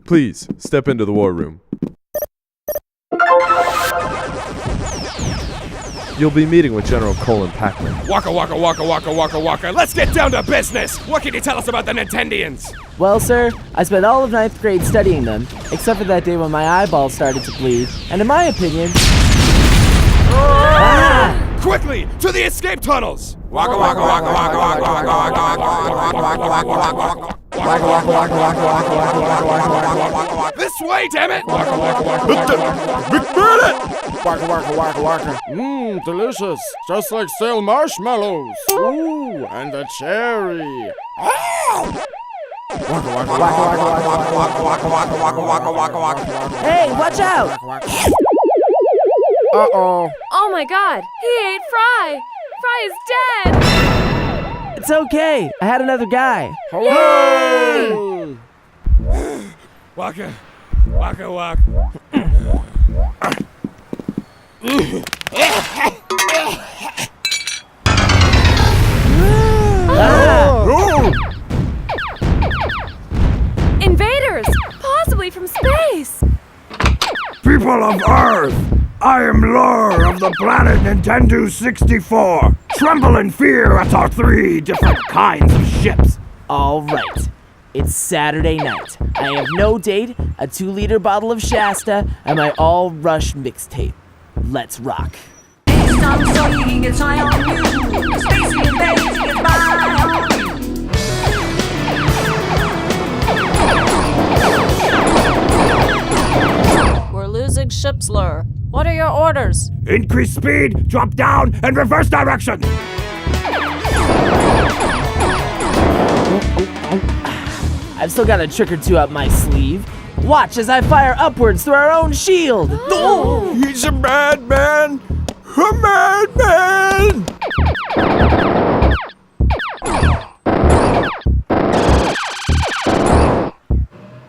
Please, step into the war room. You'll be meeting with General Colin Packman. Waka waka waka waka waka waka. Let's get down to business! What can you tell us about the Nintendians? Well, sir, I spent all of 9th grade studying them, except for that day when my eyeball started to bleed, and in my opinion... Quickly, to the escape tunnels! Waka waka waka waka waka waka waka waka waka waka waka. This way, damn it! Waka waka waka waka. Mmm, delicious. Just like stale marshmallows. Ooh, and the cherry. Hey, watch out! Uh-oh. Oh my god, he ate Fry! Fry is dead! It's okay, I had another guy. Yay! Waka, waka waka. Invaders! Possibly from space! People of Earth, I am Lord of the planet Nintendo 64. Tremble in fear at our 3 different kinds of ships. All right, it's Saturday night. I have no date, a 2-liter bottle of Shasta, and my all-rush mixtape. Let's rock. We're losing ship slur. What are your orders? Increase speed, drop down, and reverse direction. I've still got a trick or two up my sleeve. Watch as I fire upwards through our own shield. Oh, he's a madman. A madman.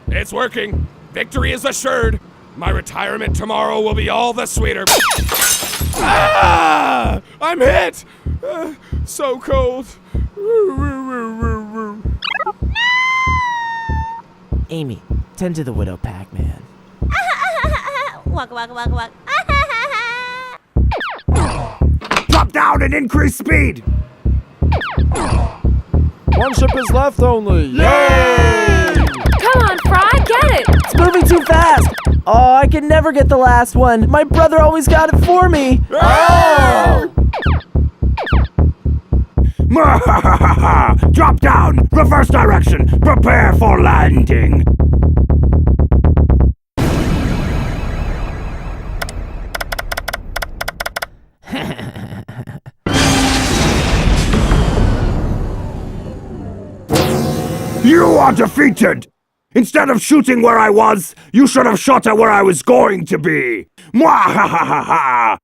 It's working. Victory is assured. My retirement tomorrow will be all the sweeter. Ah! I'm hit! So cold. Amy, tend to the widow Pac-Man. Waka waka waka waka. Drop down and increase speed. One ship is left only. Yay! Come on, Fry, get it! It's moving too fast. Oh, I can never get the last one. My brother always got it for me. Oh! Drop down, reverse direction, prepare for landing. You are defeated! Instead of shooting where I was, you should have shot at where I was going to be! Mwahahaha!